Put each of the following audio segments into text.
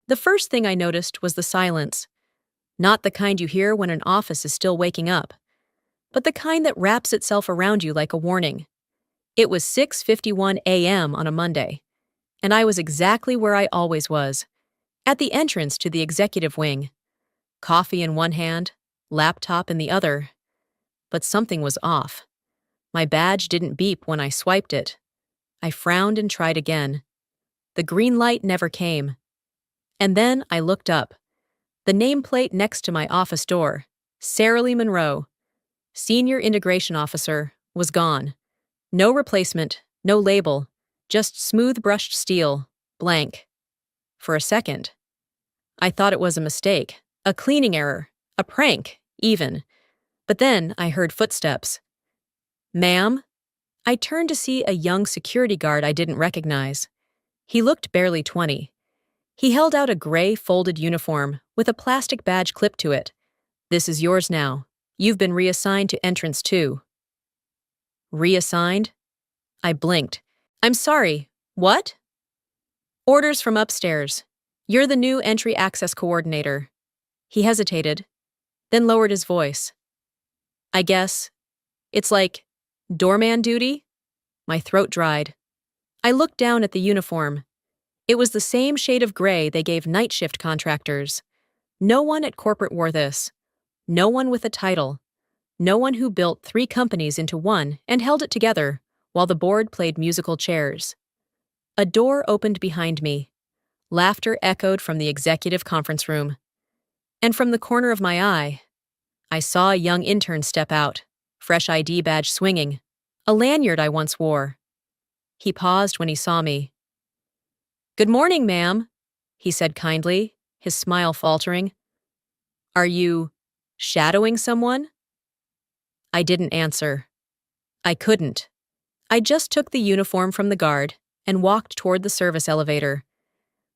The first thing I noticed was the silence. Not the kind you hear when an office is still waking up, but the kind that wraps itself around you like a warning. It was 6:51 a.m. on a Monday, and I was exactly where I always was, at the entrance to the executive wing. Coffee in one hand, laptop in the other. But something was off. My badge didn't beep when I swiped it. I frowned and tried again. The green light never came. And then I looked up. The nameplate next to my office door, Sarah Lee Monroe, Senior Integration Officer, was gone. No replacement, no label, just smooth brushed steel, blank. For a second, I thought it was a mistake, a cleaning error, a prank, even. But then I heard footsteps. "Ma'am?" I turned to see a young security guard I didn't recognize. He looked barely 20. He held out a gray folded uniform with a plastic badge clipped to it. "This is yours now. You've been reassigned to entrance 2. Reassigned? I blinked. "I'm sorry, what?" "Orders from upstairs. You're the new entry access coordinator." He hesitated, then lowered his voice. "I guess it's like doorman duty?" My throat dried. I looked down at the uniform. It was the same shade of gray they gave night shift contractors. No one at corporate wore this. No one with a title. No one who built 3 companies into one and held it together while the board played musical chairs. A door opened behind me. Laughter echoed from the executive conference room. And from the corner of my eye, I saw a young intern step out, fresh ID badge swinging, a lanyard I once wore. He paused when he saw me. "Good morning, ma'am," he said kindly, his smile faltering. "Are you shadowing someone?" I didn't answer. I couldn't. I just took the uniform from the guard and walked toward the service elevator.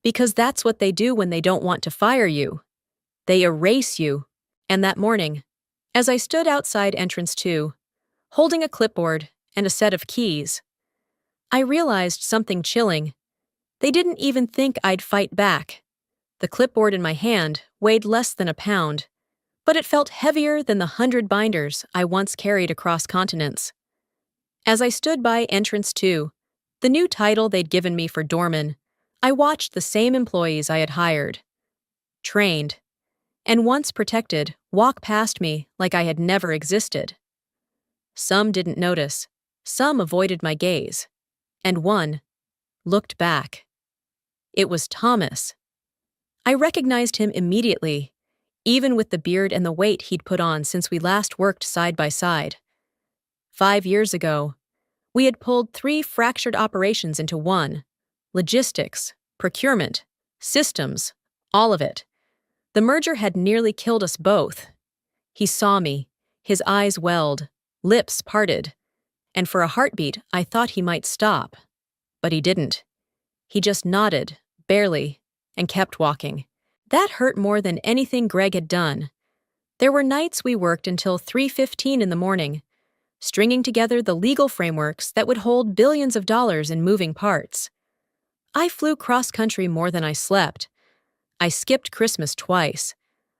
Because that's what they do when they don't want to fire you. They erase you. And that morning, as I stood outside entrance 2, holding a clipboard and a set of keys, I realized something chilling. They didn't even think I'd fight back. The clipboard in my hand weighed less than a pound, but it felt heavier than the 100 binders I once carried across continents. As I stood by entrance 2, the new title they'd given me for doorman, I watched the same employees I had hired, trained, and once protected walk past me like I had never existed. Some didn't notice, some avoided my gaze, and one looked back. It was Thomas. I recognized him immediately, even with the beard and the weight he'd put on since we last worked side by side. 5 years ago, we had pulled 3 fractured operations into one: logistics, procurement, systems, all of it. The merger had nearly killed us both. He saw me, his eyes welled, lips parted, and for a heartbeat I thought he might stop. But he didn't. He just nodded, barely, and kept walking. That hurt more than anything Greg had done. There were nights we worked until 3:15 in the morning, stringing together the legal frameworks that would hold billions of dollars in moving parts. I flew cross-country more than I slept. I skipped Christmas twice.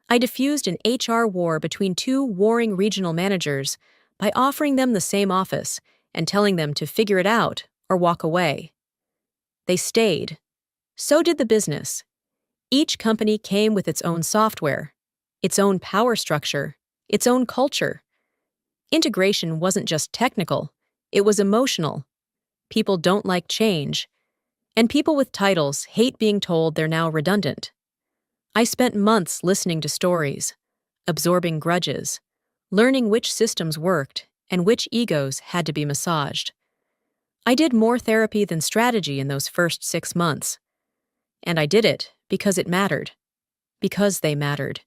I diffused an HR war between 2 warring regional managers by offering them the same office and telling them to figure it out or walk away. They stayed. So did the business. Each company came with its own software, its own power structure, its own culture. Integration wasn't just technical, it was emotional. People don't like change, and people with titles hate being told they're now redundant. I spent months listening to stories, absorbing grudges, learning which systems worked and which egos had to be massaged. I did more therapy than strategy in those first 6 months. And I did it because it mattered. Because they mattered.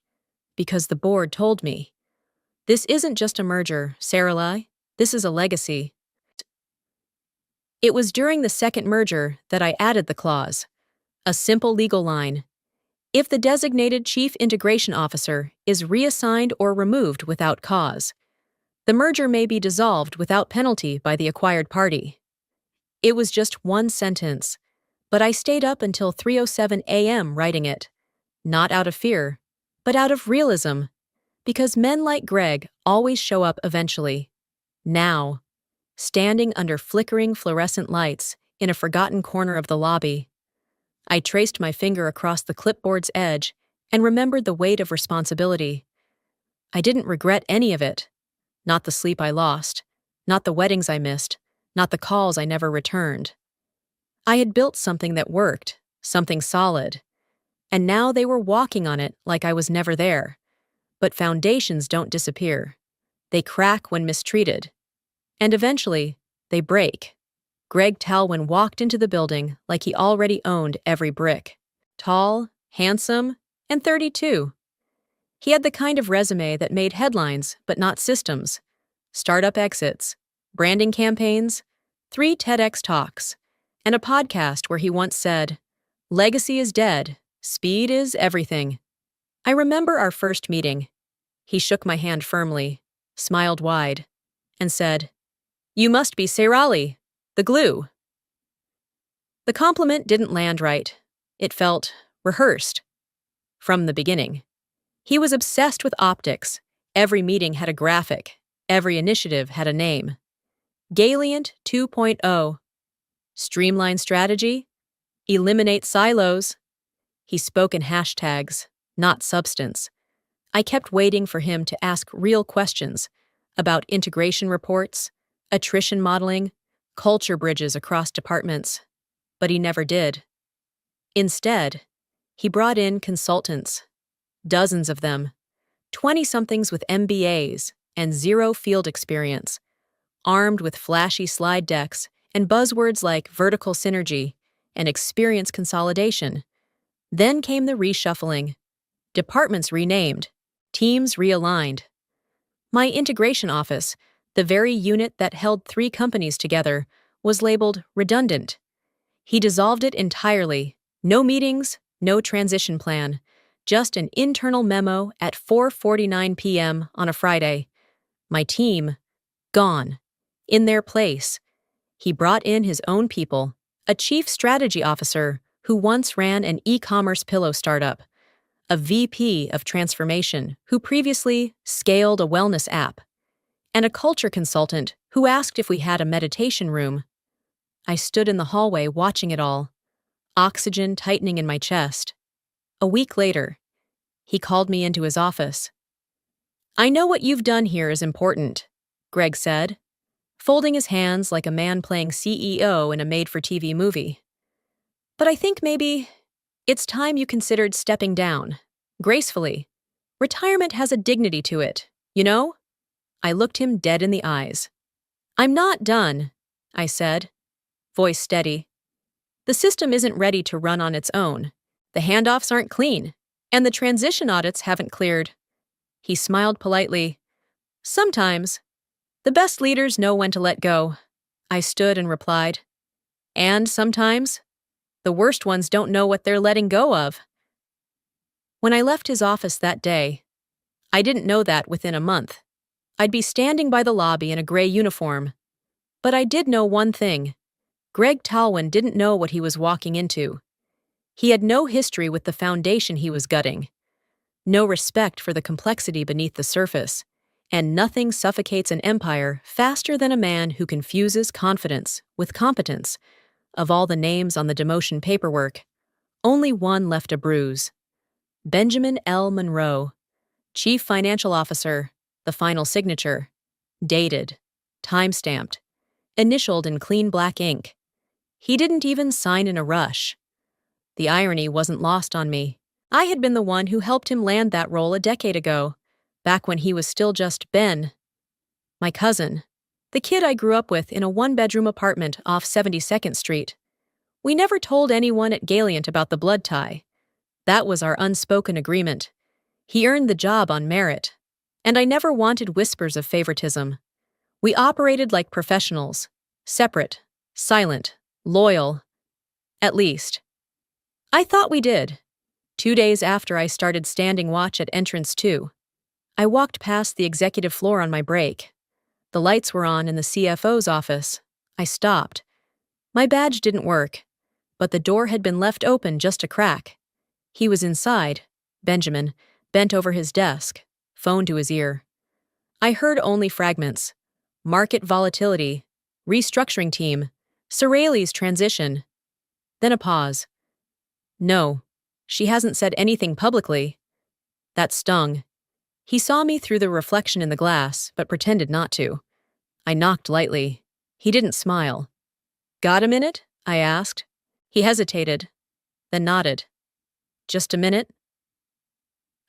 Because the board told me. This isn't just a merger, Sarah. This is a legacy. It was during the second merger that I added the clause. A simple legal line. If the designated Chief Integration Officer is reassigned or removed without cause, the merger may be dissolved without penalty by the acquired party. It was just one sentence, But I stayed up until 3:07 a.m. writing it, not out of fear, but out of realism, because men like Greg always show up eventually. Now, standing under flickering fluorescent lights in a forgotten corner of the lobby, I traced my finger across the clipboard's edge and remembered the weight of responsibility. I didn't regret any of it. Not the sleep I lost, not the weddings I missed, not the calls I never returned. I had built something that worked, something solid, and now they were walking on it like I was never there. But foundations don't disappear. They crack when mistreated. And eventually, they break. Greg Talwin walked into the building like he already owned every brick. Tall, handsome, and 32. He had the kind of resume that made headlines but not systems. Startup exits, branding campaigns, 3 TEDx talks, and a podcast where he once said, "Legacy is dead, speed is everything." I remember our first meeting. He shook my hand firmly, smiled wide, and said, "You must be Seirali, the glue." The compliment didn't land right. It felt rehearsed. From the beginning. He was obsessed with optics. Every meeting had a graphic. Every initiative had a name. Galient 2.0. Streamline strategy. Eliminate silos. He spoke in hashtags, not substance. I kept waiting for him to ask real questions about integration reports, attrition modeling, culture bridges across departments, but he never did. Instead, he brought in consultants, dozens of them, 20-somethings with MBAs and 0 field experience, armed with flashy slide decks and buzzwords like vertical synergy and experience consolidation. Then came the reshuffling. Departments renamed, teams realigned. My integration office, the very unit that held 3 companies together, was labeled redundant. He dissolved it entirely. No meetings, no transition plan. Just an internal memo at 4:49 p.m. on a Friday. My team, gone. In their place. He brought in his own people, a chief strategy officer who once ran an e-commerce pillow startup, a VP of transformation who previously scaled a wellness app, and a culture consultant who asked if we had a meditation room. I stood in the hallway watching it all, oxygen tightening in my chest. A week later, he called me into his office. "I know what you've done here is important," Greg said, folding his hands like a man playing CEO in a made-for-TV movie. "But I think maybe it's time you considered stepping down, gracefully. Retirement has a dignity to it, you know?" I looked him dead in the eyes. "I'm not done," I said, voice steady. "The system isn't ready to run on its own. The handoffs aren't clean, and the transition audits haven't cleared." He smiled politely. "Sometimes. The best leaders know when to let go." I stood and replied. "And sometimes, the worst ones don't know what they're letting go of." When I left his office that day, I didn't know that within a month. I'd be standing by the lobby in a gray uniform. But I did know one thing. Greg Talwin didn't know what he was walking into. He had no history with the foundation he was gutting, no respect for the complexity beneath the surface, and nothing suffocates an empire faster than a man who confuses confidence with competence. Of all the names on the demotion paperwork, only one left a bruise. Benjamin L. Monroe, Chief Financial Officer, the final signature, dated, time-stamped, initialed in clean black ink. He didn't even sign in a rush. The irony wasn't lost on me. I had been the one who helped him land that role a decade ago, back when he was still just Ben. My cousin, the kid I grew up with in a 1-bedroom apartment off 72nd Street. We never told anyone at Galient about the blood tie. That was our unspoken agreement. He earned the job on merit, and I never wanted whispers of favoritism. We operated like professionals, separate, silent, loyal. At least. I thought we did. 2 days after I started standing watch at entrance 2, I walked past the executive floor on my break. The lights were on in the CFO's office. I stopped. My badge didn't work, but the door had been left open just a crack. He was inside, Benjamin, bent over his desk, phone to his ear. I heard only fragments. Market volatility, restructuring team, Sorelli's transition. Then a pause. No, she hasn't said anything publicly. That stung. He saw me through the reflection in the glass, but pretended not to. I knocked lightly. He didn't smile. Got a minute? I asked. He hesitated, then nodded. Just a minute?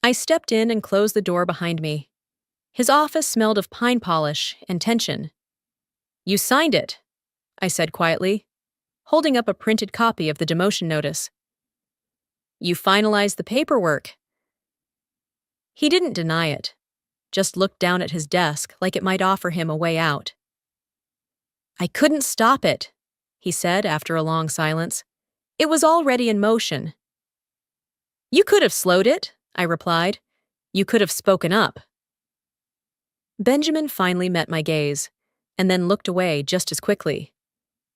I stepped in and closed the door behind me. His office smelled of pine polish and tension. You signed it, I said quietly, holding up a printed copy of the demotion notice. You finalized the paperwork. He didn't deny it, just looked down at his desk like it might offer him a way out. I couldn't stop it, he said after a long silence. It was already in motion. You could have slowed it, I replied. You could have spoken up. Benjamin finally met my gaze, and then looked away just as quickly.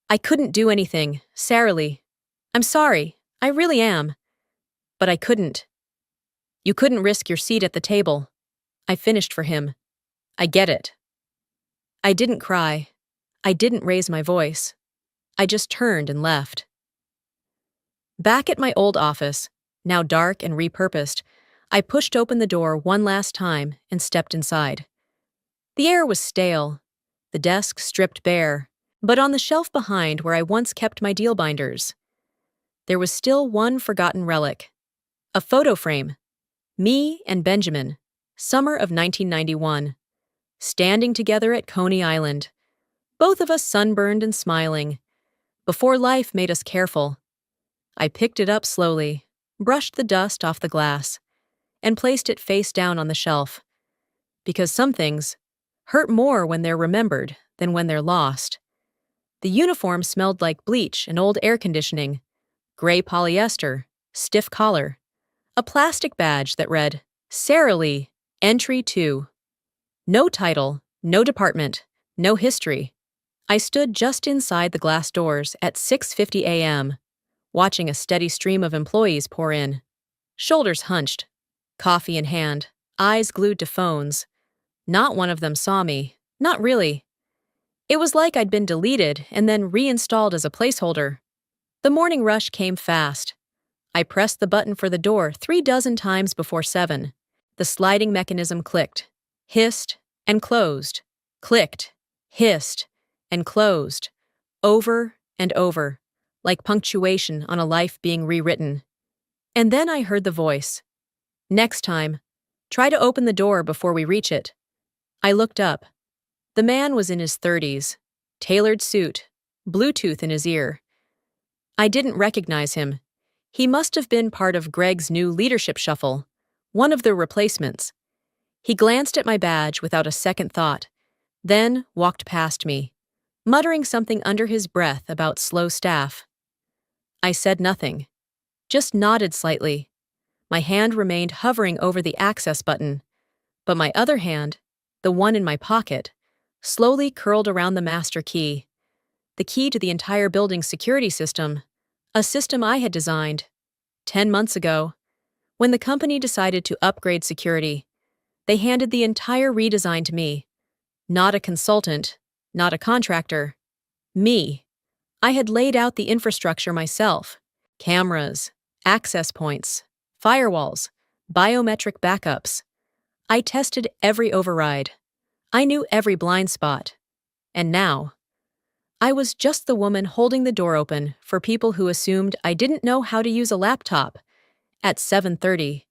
I couldn't do anything, Sarah Lee. I'm sorry, I really am. But I couldn't. You couldn't risk your seat at the table. I finished for him. I get it. I didn't cry. I didn't raise my voice. I just turned and left. Back at my old office, now dark and repurposed, I pushed open the door one last time and stepped inside. The air was stale, the desk stripped bare, but on the shelf behind where I once kept my deal binders, there was still one forgotten relic. A photo frame. Me and Benjamin, summer of 1991, standing together at Coney Island, both of us sunburned and smiling, before life made us careful. I picked it up slowly, brushed the dust off the glass, and placed it face down on the shelf. Because some things hurt more when they're remembered than when they're lost. The uniform smelled like bleach and old air conditioning, gray polyester, stiff collar, a plastic badge that read, Sarah Lee, Entry 2. No title, no department, no history. I stood just inside the glass doors at 6:50 a.m., watching a steady stream of employees pour in. Shoulders hunched, coffee in hand, eyes glued to phones. Not one of them saw me, not really. It was like I'd been deleted and then reinstalled as a placeholder. The morning rush came fast. I pressed the button for the door 36 times before 7. The sliding mechanism clicked, hissed, and closed, clicked, hissed, and closed, over and over, like punctuation on a life being rewritten. And then I heard the voice. Next time, try to open the door before we reach it. I looked up. The man was in his 30s, tailored suit, Bluetooth in his ear. I didn't recognize him. He must have been part of Greg's new leadership shuffle, one of the replacements. He glanced at my badge without a second thought, then walked past me, muttering something under his breath about slow staff. I said nothing, just nodded slightly. My hand remained hovering over the access button, but my other hand, the one in my pocket, slowly curled around the master key, the key to the entire building's security system, a system I had designed 10 months ago. When the company decided to upgrade security, they handed the entire redesign to me. Not a consultant, not a contractor. Me. I had laid out the infrastructure myself. Cameras, access points, firewalls, biometric backups. I tested every override. I knew every blind spot. And now, I was just the woman holding the door open for people who assumed I didn't know how to use a laptop. At 7:30,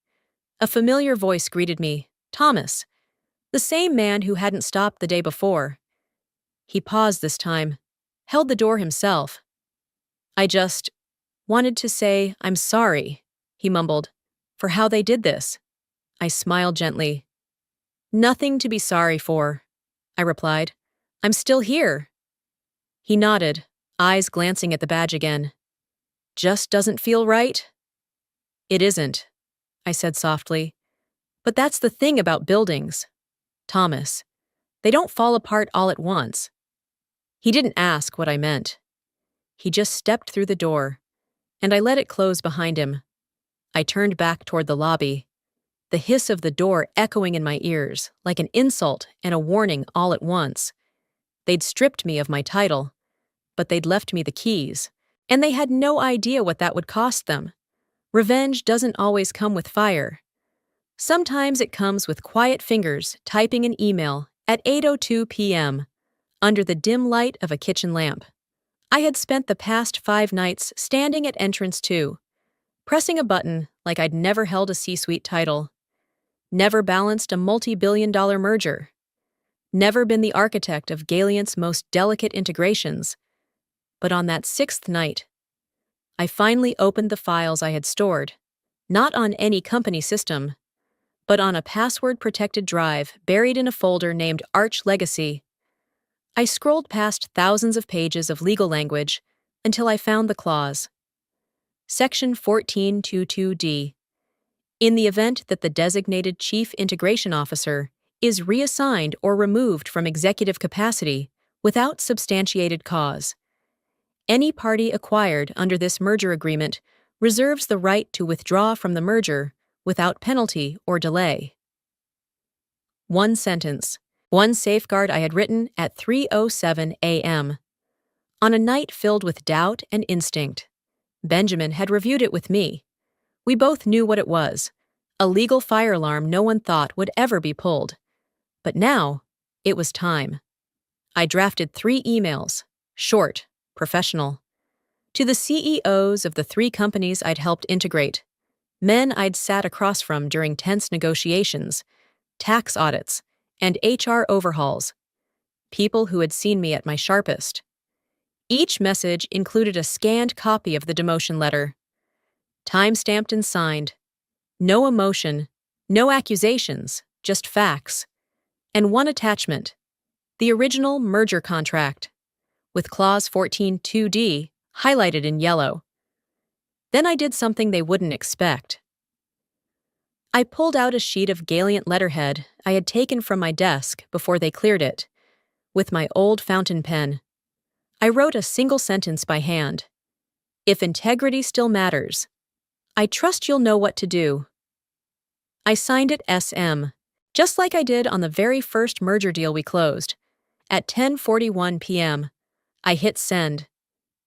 a familiar voice greeted me, Thomas, the same man who hadn't stopped the day before. He paused this time, held the door himself. I just wanted to say I'm sorry, he mumbled, for how they did this. I smiled gently. Nothing to be sorry for, I replied. I'm still here. He nodded, eyes glancing at the badge again. Just doesn't feel right? It isn't, I said softly. But that's the thing about buildings, Thomas. They don't fall apart all at once. He didn't ask what I meant. He just stepped through the door, and I let it close behind him. I turned back toward the lobby, the hiss of the door echoing in my ears like an insult and a warning all at once. They'd stripped me of my title, but they'd left me the keys, and they had no idea what that would cost them. Revenge doesn't always come with fire. Sometimes it comes with quiet fingers typing an email at 8:02 p.m. under the dim light of a kitchen lamp. I had spent the past 5 nights standing at entrance 2, pressing a button like I'd never held a C-suite title, never balanced a multi-billion-dollar merger, never been the architect of Galiant's most delicate integrations. But on that 6th night, I finally opened the files I had stored, not on any company system, but on a password-protected drive buried in a folder named Arch Legacy. I scrolled past thousands of pages of legal language until I found the clause. Section 1422D. In the event that the designated Chief Integration Officer is reassigned or removed from executive capacity without substantiated cause, any party acquired under this merger agreement reserves the right to withdraw from the merger without penalty or delay. One sentence, one safeguard I had written at 3:07 a.m. On a night filled with doubt and instinct. Benjamin had reviewed it with me. We both knew what it was, a legal fire alarm no one thought would ever be pulled. But now, it was time. I drafted 3 emails, short, professional, to the CEOs of the 3 companies I'd helped integrate, men I'd sat across from during tense negotiations, tax audits, and HR overhauls, people who had seen me at my sharpest. Each message included a scanned copy of the demotion letter, time-stamped and signed. No emotion, no accusations, just facts. And one attachment, the original merger contract, with clause 14.2d highlighted in yellow. Then I did something they wouldn't expect. I pulled out a sheet of Galiant letterhead I had taken from my desk before they cleared it, with my old fountain pen. I wrote a single sentence by hand. If integrity still matters, I trust you'll know what to do. I signed it SM, just like I did on the very first merger deal we closed. At 10:41 p.m., I hit send.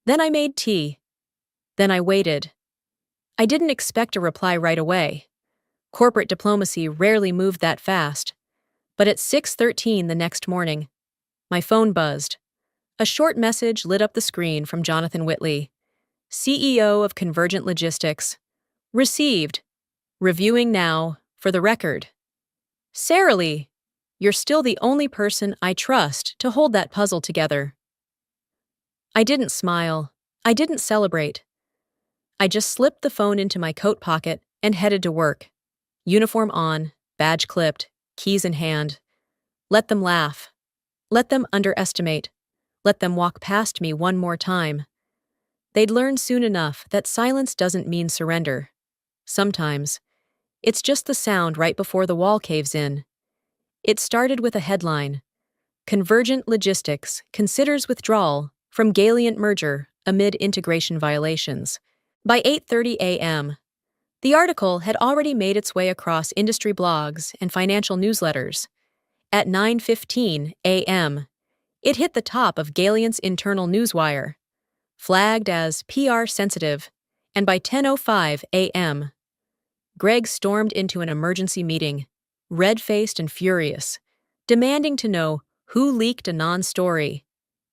Then I made tea. Then I waited. I didn't expect a reply right away. Corporate diplomacy rarely moved that fast. But at 6:13 the next morning, my phone buzzed. A short message lit up the screen from Jonathan Whitley, CEO of Convergent Logistics. Received. Reviewing now, for the record. Sarah Lee, you're still the only person I trust to hold that puzzle together. I didn't smile. I didn't celebrate. I just slipped the phone into my coat pocket and headed to work. Uniform on, badge clipped, keys in hand. Let them laugh. Let them underestimate. Let them walk past me one more time. They'd learn soon enough that silence doesn't mean surrender. Sometimes, it's just the sound right before the wall caves in. It started with a headline. Convergent Logistics considers withdrawal from Galiant merger amid integration violations. By 8:30 a.m., the article had already made its way across industry blogs and financial newsletters. At 9:15 a.m., it hit the top of Galiant's internal newswire, flagged as PR sensitive, and by 10:05 a.m., Greg stormed into an emergency meeting, red-faced and furious, demanding to know who leaked a non-story.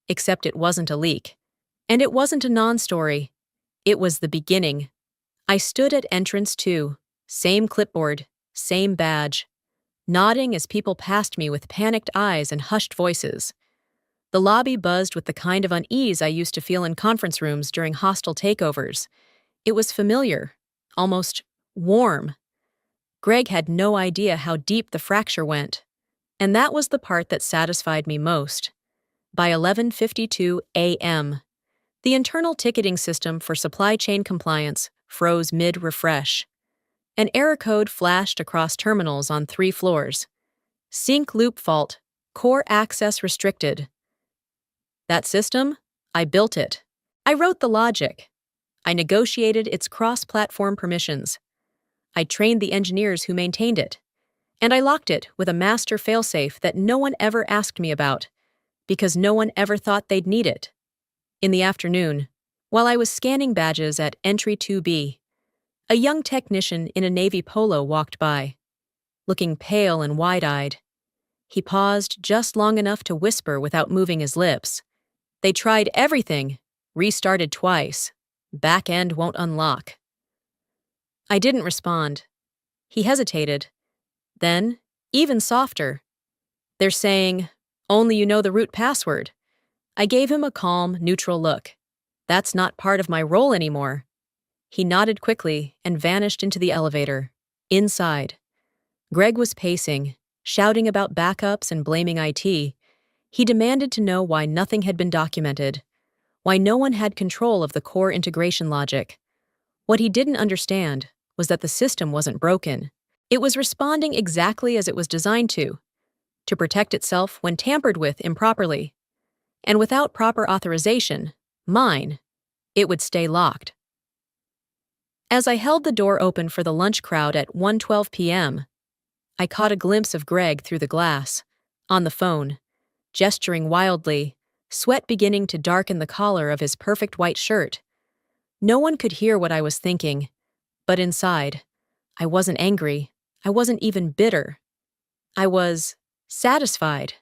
Except it wasn't a leak. And it wasn't a non-story. It was the beginning. I stood at entrance 2, same clipboard, same badge, nodding as people passed me with panicked eyes and hushed voices. The lobby buzzed with the kind of unease I used to feel in conference rooms during hostile takeovers. It was familiar, almost warm. Greg had no idea how deep the fracture went, and that was the part that satisfied me most. By 11:52 a.m., the internal ticketing system for supply chain compliance froze mid-refresh. An error code flashed across terminals on 3 floors. Sync loop fault, core access restricted. That system? I built it. I wrote the logic. I negotiated its cross-platform permissions. I trained the engineers who maintained it. And I locked it with a master failsafe that no one ever asked me about, because no one ever thought they'd need it. In the afternoon, while I was scanning badges at Entry 2B, a young technician in a navy polo walked by, looking pale and wide-eyed. He paused just long enough to whisper without moving his lips. "They tried everything, restarted twice. Back end won't unlock." I didn't respond. He hesitated. Then, even softer, "They're saying, only you know the root password." I gave him a calm, neutral look. "That's not part of my role anymore." He nodded quickly and vanished into the elevator. Inside, Greg was pacing, shouting about backups and blaming IT. He demanded to know why nothing had been documented, why no one had control of the core integration logic. What he didn't understand was that the system wasn't broken. It was responding exactly as it was designed to protect itself when tampered with improperly. And without proper authorization, mine, it would stay locked. As I held the door open for the lunch crowd at 1:12 p.m., I caught a glimpse of Greg through the glass, on the phone, gesturing wildly, sweat beginning to darken the collar of his perfect white shirt. No one could hear what I was thinking, but inside, I wasn't angry. I wasn't even bitter. I was satisfied.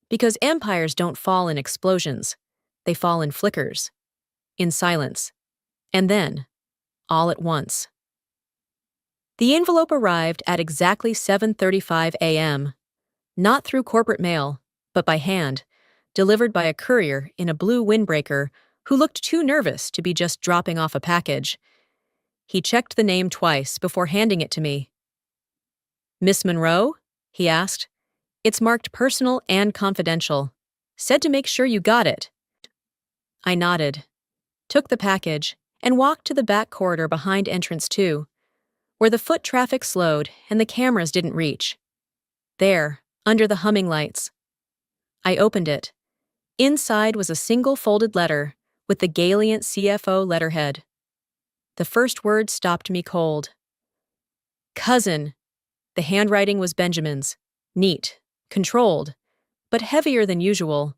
Because empires don't fall in explosions. They fall in flickers. In silence. And then, all at once. The envelope arrived at exactly 7:35 a.m. Not through corporate mail, but by hand, delivered by a courier in a blue windbreaker who looked too nervous to be just dropping off a package. He checked the name twice before handing it to me. "Miss Monroe?" he asked. "It's marked personal and confidential. Said to make sure you got it." I nodded, took the package, and walked to the back corridor behind entrance 2, where the foot traffic slowed and the cameras didn't reach. There, under the humming lights. I opened it. Inside was a single folded letter with the Galient CFO letterhead. The first word stopped me cold. "Cousin." The handwriting was Benjamin's, neat, controlled, but heavier than usual,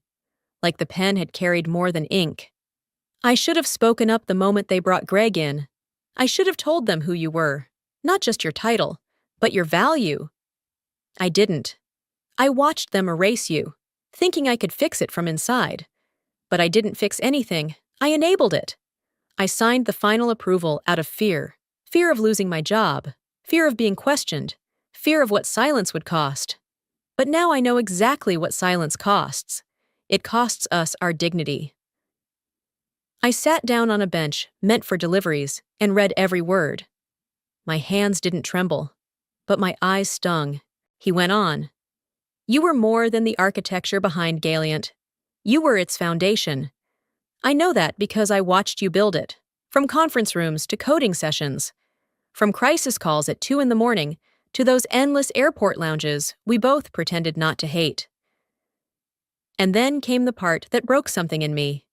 like the pen had carried more than ink. I should have spoken up the moment they brought Greg in. I should have told them who you were, not just your title, but your value. I didn't. I watched them erase you, thinking I could fix it from inside. But I didn't fix anything. I enabled it. I signed the final approval out of fear. Fear of losing my job. Fear of being questioned. Fear of what silence would cost. But now I know exactly what silence costs. It costs us our dignity. I sat down on a bench meant for deliveries and read every word. My hands didn't tremble, but my eyes stung. He went on. "You were more than the architecture behind Galient. You were its foundation. I know that because I watched you build it, from conference rooms to coding sessions, from crisis calls at 2 a.m. to those endless airport lounges we both pretended not to hate." And then came the part that broke something in me.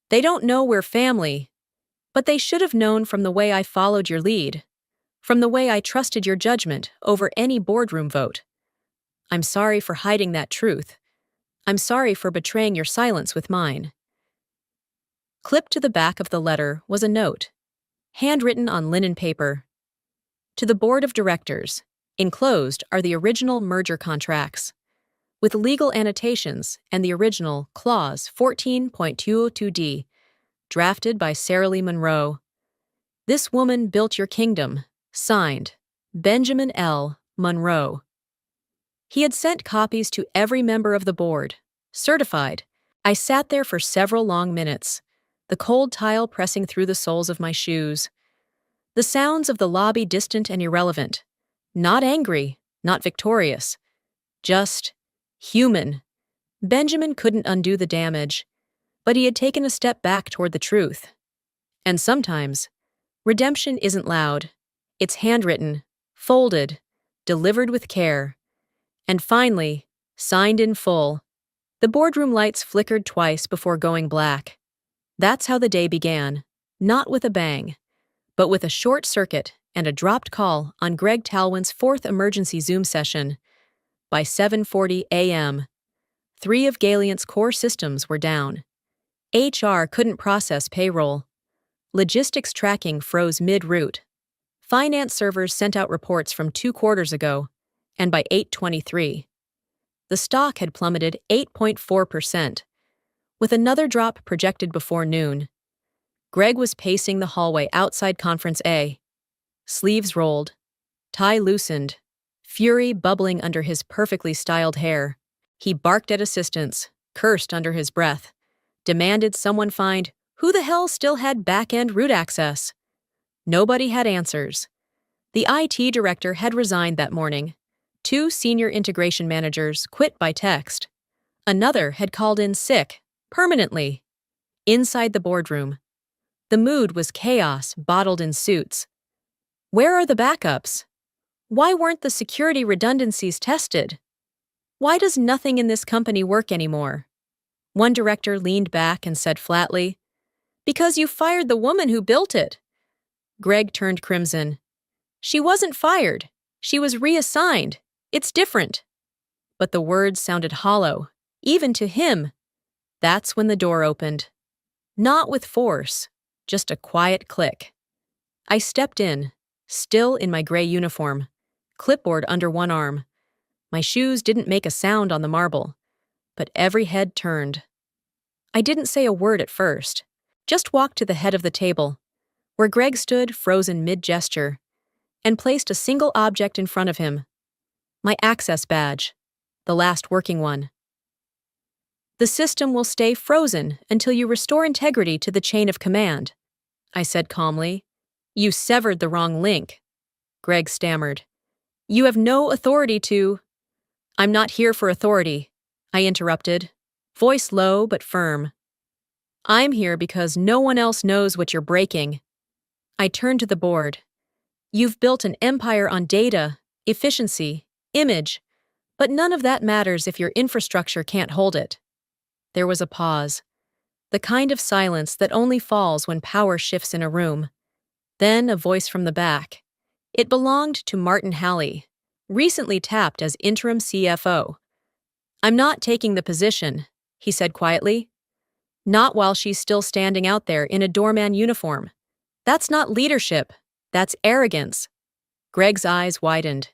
"They don't know we're family, but they should have known from the way I followed your lead, from the way I trusted your judgment over any boardroom vote. I'm sorry for hiding that truth. I'm sorry for betraying your silence with mine." Clipped to the back of the letter was a note, handwritten on linen paper. "To the Board of Directors, enclosed are the original merger contracts, with legal annotations and the original Clause 14.202D, drafted by Sarah Lee Monroe. This woman built your kingdom. Signed, Benjamin L. Monroe." He had sent copies to every member of the board, certified. I sat there for several long minutes, the cold tile pressing through the soles of my shoes. The sounds of the lobby distant and irrelevant. Not angry, not victorious. Just human. Benjamin couldn't undo the damage, but he had taken a step back toward the truth. And sometimes, redemption isn't loud. It's handwritten, folded, delivered with care. And finally, signed in full. The boardroom lights flickered twice before going black. That's how the day began. Not with a bang, but with a short circuit and a dropped call on Greg Talwin's fourth emergency Zoom session. By 7:40 a.m., 3 of Galiant's core systems were down. HR couldn't process payroll. Logistics tracking froze mid-route. Finance servers sent out reports from 2 quarters ago, and by 8:23, the stock had plummeted 8.4%, with another drop projected before noon. Greg was pacing the hallway outside Conference A. Sleeves rolled, tie loosened, fury bubbling under his perfectly styled hair. He barked at assistants, cursed under his breath, demanded someone find who the hell still had back-end root access. Nobody had answers. The IT director had resigned that morning. 2 senior integration managers quit by text. Another had called in sick, permanently. Inside the boardroom, the mood was chaos bottled in suits. Where are the backups? Why weren't the security redundancies tested? Why does nothing in this company work anymore? One director leaned back and said flatly, "Because you fired the woman who built it." Greg turned crimson. "She wasn't fired. She was reassigned. It's different." But the words sounded hollow, even to him. That's when the door opened. Not with force, just a quiet click. I stepped in, still in my gray uniform, clipboard under one arm. My shoes didn't make a sound on the marble, but every head turned. I didn't say a word at first, just walked to the head of the table, where Greg stood frozen mid-gesture, and placed a single object in front of him. My access badge, the last working one. "The system will stay frozen until you restore integrity to the chain of command," I said calmly. "You severed the wrong link," Greg stammered. "You have no authority to—" "I'm not here for authority," I interrupted, voice low but firm. "I'm here because no one else knows what you're breaking." I turned to the board. "You've built an empire on data, efficiency, image, but none of that matters if your infrastructure can't hold it." There was a pause, the kind of silence that only falls when power shifts in a room. Then a voice from the back. It belonged to Martin Halley, recently tapped as interim CFO. "I'm not taking the position," he said quietly. "Not while she's still standing out there in a doorman uniform. That's not leadership. That's arrogance." Greg's eyes widened.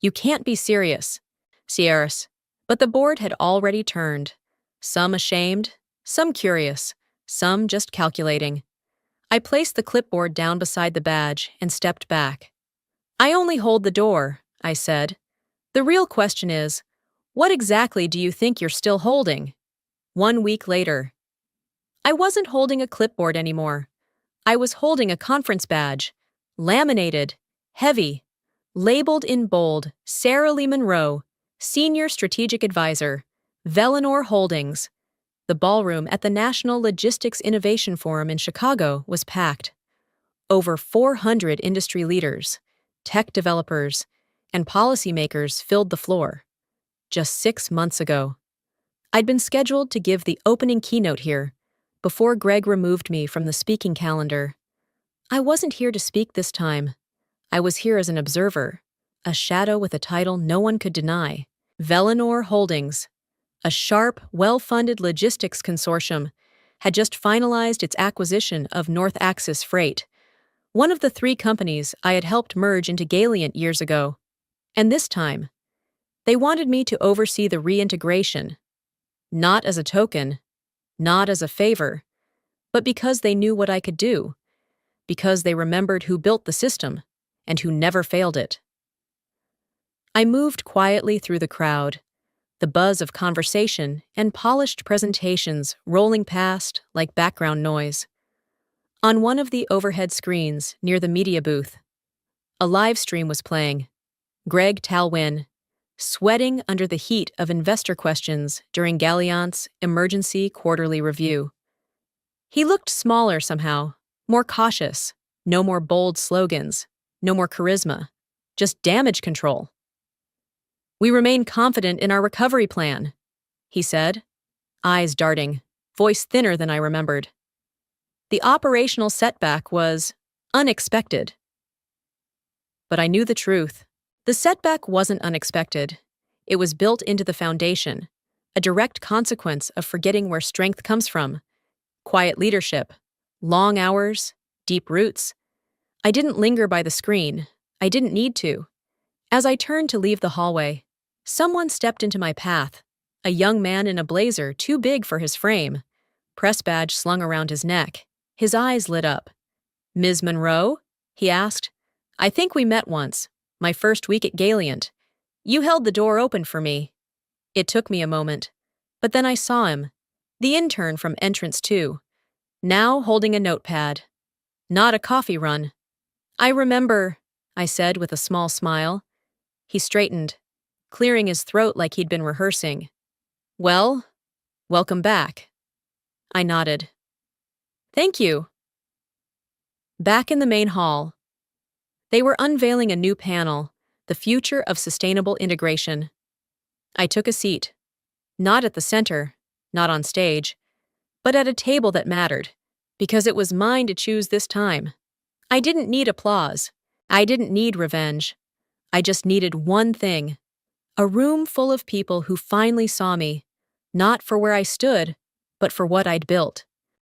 "You can't be serious, Sierras." But the board had already turned. Some ashamed, some curious, some just calculating. I placed the clipboard down beside the badge and stepped back. "I only hold the door," I said. "The real question is, what exactly do you think you're still holding?" 1 week later. I wasn't holding a clipboard anymore. I was holding a conference badge, laminated, heavy, labeled in bold, Sarah Lee Monroe, Senior Strategic Advisor, Velinor Holdings. The ballroom at the National Logistics Innovation Forum in Chicago was packed. Over 400 industry leaders, tech developers, and policymakers filled the floor. Just 6 months ago, I'd been scheduled to give the opening keynote here, before Greg removed me from the speaking calendar. I wasn't here to speak this time. I was here as an observer, a shadow with a title no one could deny. Velinor Holdings, a sharp, well-funded logistics consortium, had just finalized its acquisition of North Axis Freight, one of the 3 companies I had helped merge into Galiant years ago. And this time, they wanted me to oversee the reintegration, not as a token, not as a favor, but because they knew what I could do, because they remembered who built the system and who never failed it. I moved quietly through the crowd, the buzz of conversation and polished presentations rolling past like background noise. On one of the overhead screens near the media booth, a live stream was playing. Greg Talwin, sweating under the heat of investor questions during Galiant's emergency quarterly review. He looked smaller somehow, more cautious, no more bold slogans, no more charisma, just damage control. "We remain confident in our recovery plan," he said, eyes darting, voice thinner than I remembered. The operational setback was unexpected. But I knew the truth. The setback wasn't unexpected. It was built into the foundation, a direct consequence of forgetting where strength comes from. Quiet leadership, long hours, deep roots. I didn't linger by the screen. I didn't need to. As I turned to leave the hallway, someone stepped into my path, a young man in a blazer too big for his frame, press badge slung around his neck. His eyes lit up. "Ms. Monroe?" he asked. "I think we met once, my first week at Galient. You held the door open for me." It took me a moment, but then I saw him, the intern from Entrance 2, now holding a notepad. Not a coffee run. "I remember," I said with a small smile. He straightened, clearing his throat like he'd been rehearsing. "Well, welcome back." I nodded. "Thank you." Back in the main hall, they were unveiling a new panel, the future of sustainable integration. I took a seat, not at the center, not on stage, but at a table that mattered, because it was mine to choose this time. I didn't need applause. I didn't need revenge. I just needed one thing: a room full of people who finally saw me, not for where I stood, but for what I'd built.